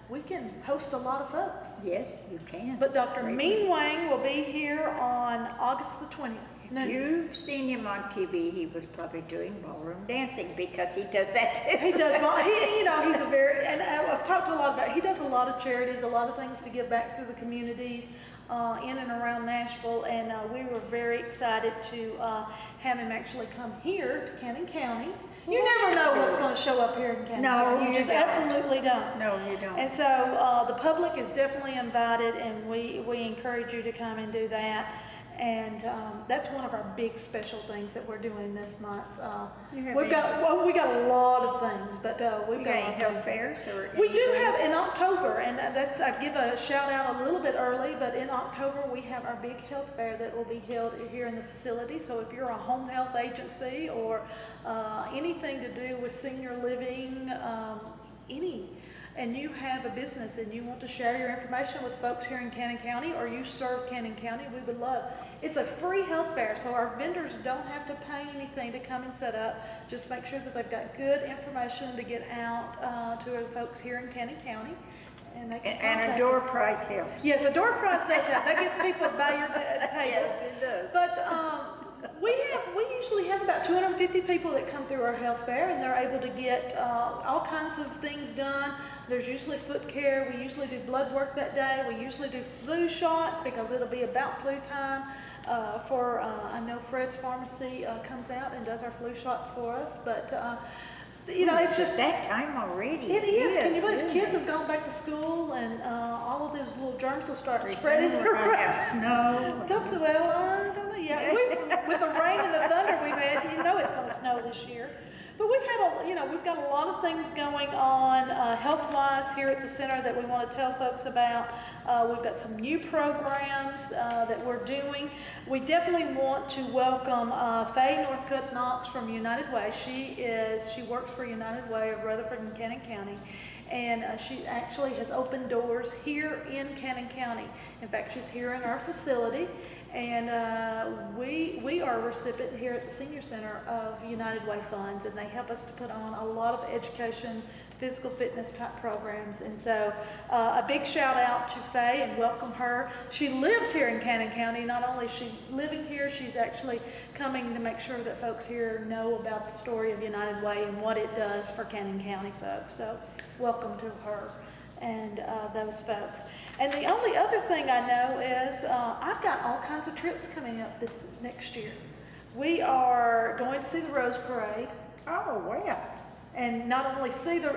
we can host a lot of folks. Yes, you can. But Dr. Great. Ming Wang will be here on August the 20th. If you've seen him on TV, he was probably doing ballroom dancing, because he does that too. He does, he's a very, and I've talked a lot about, he does a lot of charities, a lot of things to give back to the communities in and around Nashville, and we were very excited to have him actually come here to Cannon County. You never know what's going to show up here in Cannon No, County. You you just don't. absolutely don't. No, you don't. And so the public is definitely invited, and we encourage you to come and do that. And that's one of our big special things that we're doing this month. You have We got a lot of things, but we've You got got a any lot of health fairs or? we do anything? have in October, and I give a shout out a little bit early, but in October we have our big health fair that will be held here in the facility. So if you're a home health agency or anything to do with senior living, and you have a business and you want to share your information with folks here in Cannon County, or you serve Cannon County, we would love. It's a free health fair, so our vendors don't have to pay anything to come and set up. Just make sure that they've got good information to get out to the folks here in Cannon County. And they can And a contact door them. prize helps. Yes, a door prize does help. That gets people by your table. Yes, it does. But we usually have about 250 people that come through our health fair, and they're able to get all kinds of things done. There's usually foot care. We usually do blood work that day. We usually do flu shots because it'll be about flu time. I know Fred's Pharmacy comes out and does our flu shots for us, but it's just that time already. it is. Can you believe isn't kids it? have gone back to school, and all of those little germs will start Pretty spreading soon we're gonna around. have snow. I don't know. Yeah, with the rain and the thunder we've had, it's going to snow this year. But we've had we've got a lot of things going on health-wise here at the center that we want to tell folks about. We've got some new programs that we're doing. We definitely want to welcome Faye Northcutt Knox from United Way. She works for United Way of Rutherford and Cannon County. And she actually has opened doors here in Cannon County. In fact, she's here in our facility, and we are a recipient here at the Senior Center of United Way funds, and they help us to put on a lot of education, physical fitness type programs. And so a big shout out to Faye and welcome her. She lives here in Cannon County. Not only is she living here, she's actually coming to make sure that folks here know about the story of United Way and what it does for Cannon County folks. So welcome to her and those folks. And the only other thing I know is I've got all kinds of trips coming up this next year. We are going to see the Rose Parade. Oh, well. And not only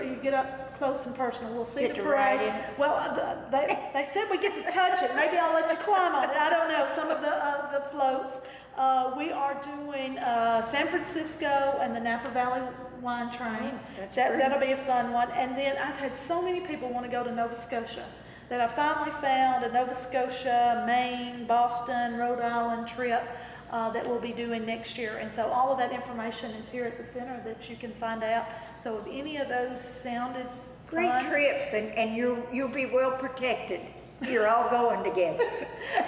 you get up close and personal, we'll see Get the to ride parade. in it. Well, they said we get to touch it. Maybe I'll let you climb on it. I don't know, some of the floats. We are doing San Francisco and the Napa Valley Wine Train. That's That'll be a fun one. And then I've had so many people want to go to Nova Scotia that I finally found a Nova Scotia, Maine, Boston, Rhode Island trip that we'll be doing next year. And so all of that information is here at the center that you can find out. So if any of those sounded Great fun, trips, and you'll be well protected. You're all going together.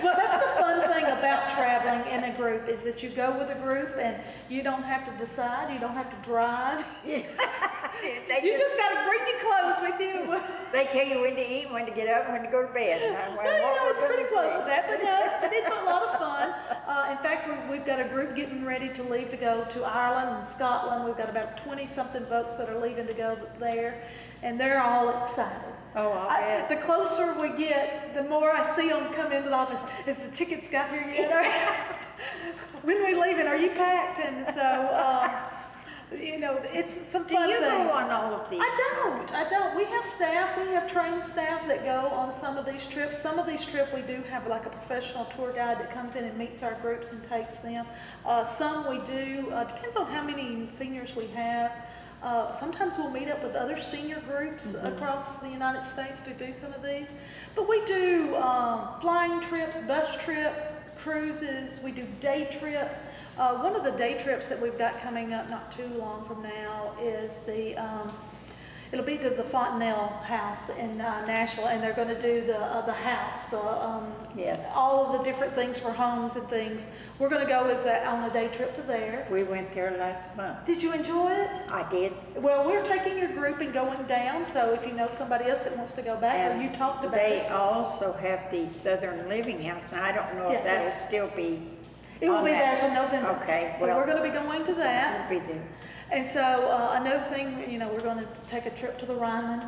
well, that's the fun thing about traveling in a group is that you go with a group and you don't have to decide, you don't have to drive. You just got to bring your clothes with you. They tell you when to eat, when to get up, when to go to bed. It's pretty close to that, but it's a lot of fun. In fact, we've got a group getting ready to leave to go to Ireland and Scotland. We've got about 20-something folks that are leaving to go there, and they're all excited. Oh, I'll bet. The closer we get, the more I see them come into the office. Is the tickets got here yet? When we leaving? Are you packed? And so, it's some fun Do you things. go on all of these? I don't. We have staff, we have trained staff that go on some of these trips. Some of these trips we do have like a professional tour guide that comes in and meets our groups and takes them. Some we do, depends on how many seniors we have. Sometimes we'll meet up with other senior groups across the United States to do some of these. But we do flying trips, bus trips, cruises, we do day trips. One of the day trips that we've got coming up not too long from now is it'll be to the Fontenelle House in Nashville, and they're going to do the house, Yes. all of the different things for homes and things. We're going to go with that on a day trip to there. We went there last month. Did you enjoy it? I did. Well, we're taking your group and going down, so if you know somebody else that wants to go back, or And you talked about they it. also have the Southern Living House, and I don't know if that'll Yes. still be. It will on be there that. till November. Okay, So well, we're going to be going to that. We'll be there. And so another thing, we're going to take a trip to the Ryman.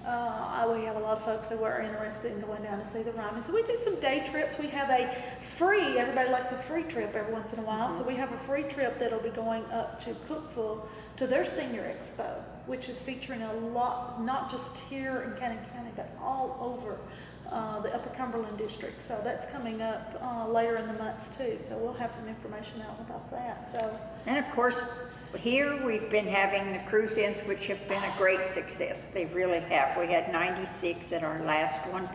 We have a lot of folks that were interested in going down to see the Ryman. So we do some day trips. We have a free, everybody likes a free trip every once in a while. So we have a free trip that'll be going up to Cookeville to their Senior Expo, which is featuring a lot, not just here in Cannon County, but all over the Upper Cumberland district. So that's coming up later in the months too. So we'll have some information out about that. So. And of course, here we've been having the cruise-ins, which have been a great success. They really have. We had 96 at our last one.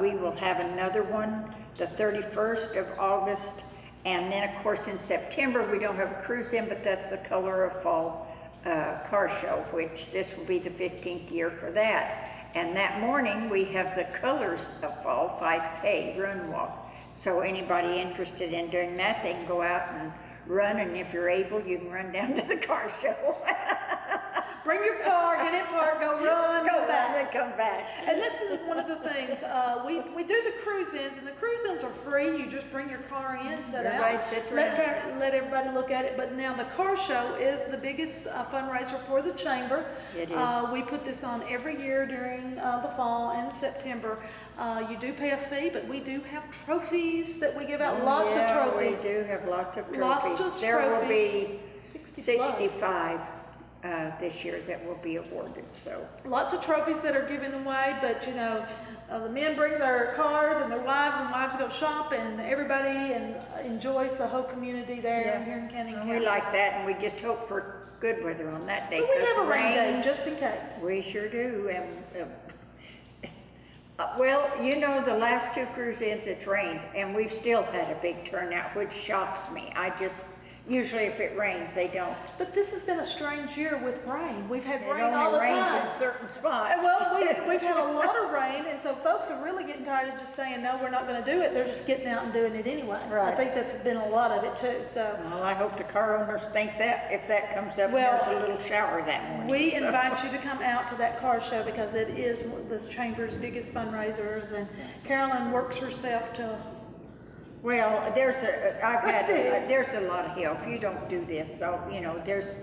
We will have another one the 31st of August. And then, of course, in September, we don't have a cruise-in, but that's the Color of Fall car show, which this will be the 15th year for that. And that morning, we have the Colors of Fall 5K run walk. So anybody interested in doing that, they can go out and run, and if you're able, you can run down to the car show. Bring your car, get in park, go run, Go go back. back and come back. And this is one of the things, we do the cruise-ins, and the cruise-ins are free. You just bring your car in, set out. Everybody sits around. Let everybody look at it. But now the car show is the biggest fundraiser for the chamber. It is. We put this on every year during the fall and September. You do pay a fee, but we do have trophies that we give out. Lots of trophies. We do have lots of trophies. Lots of There will trophies. be 60 plus. 65 this year that will be awarded, so. Lots of trophies that are given away, but you know, the men bring their cars and their wives, and wives go shop, and everybody enjoys the whole community there here in Canning And County. we like that, and we just hope for good weather on that day. But we 'cause have a rain day just in case. We sure do, and, well, you know, the last two cruise-ins it's rained, and we've still had a big turnout, which shocks me. Usually if it rains, they don't. But this has been a strange year with rain. We've had It rain all the only rains time. in certain spots. Well, we've had a lot of rain, and so folks are really getting tired of just saying, no, we're not going to do it. They're just getting out and doing it anyway. I Right. think that's been a lot of it too. So Well, I hope the car owners think that if that comes up, Well, there's a little shower that morning. we so. invite you to come out to that car show because it is this chamber's biggest fundraisers, and Carolyn works herself to. Well, there's a lot of help. You don't do this, so, you know, there's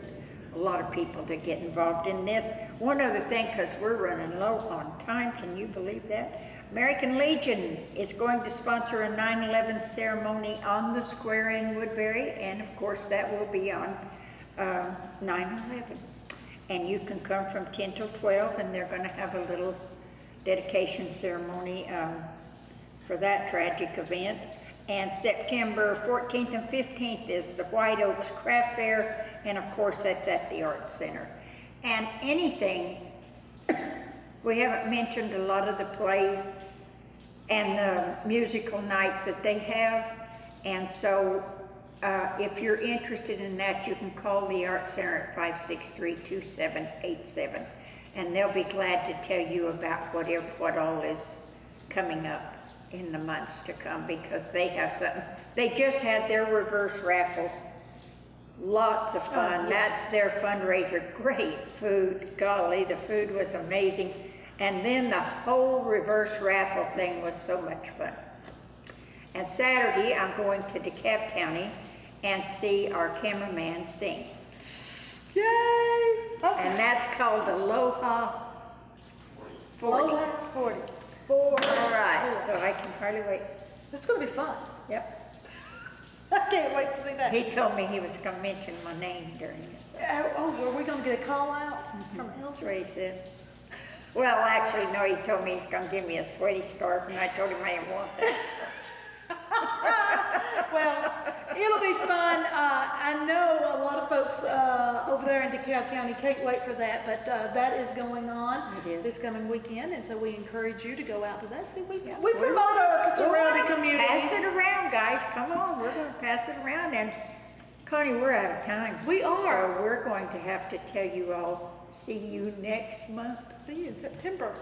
a lot of people that get involved in this. One other thing, because we're running low on time, can you believe that? American Legion is going to sponsor a 9/11 ceremony on the square in Woodbury, and of course that will be on 9/11. And you can come from 10 till 12, and they're going to have a little dedication ceremony for that tragic event. And September 14th and 15th is the White Oaks Craft Fair, and of course that's at the Arts Center. And anything, we haven't mentioned a lot of the plays and the musical nights that they have, and so if you're interested in that, you can call the Arts Center at 563-2787, and they'll be glad to tell you about what all is coming up in the months to come, because they have something. They just had their reverse raffle. Lots of fun. yeah. That's their fundraiser. Great food. Golly, the food was amazing. And then the whole reverse raffle thing was so much fun. And Saturday, I'm going to DeKalb County and see our cameraman sing. Yay! And that's called Aloha 40. Aloha 40. All right, so I can hardly wait. It's going to be fun. Yep. I can't wait to see that. He told me he was going to mention my name during it. So Oh, are we going to get a call out from that's Elton? what he said. Well, actually, no, he told me he's going to give me a sweaty scarf, and I told him I didn't want that. Well, it'll be fun. I know a lot of folks over there in DeKalb County can't wait for that, but that is going on It is. this coming weekend, and so we encourage you to go out to that. See, we Yeah. promote our surrounding Pass communities. it around, guys. Come on, we're going to pass it around. And Connie, we're out of time. We are. So we're going to have to tell you all, see you next month. See you in September.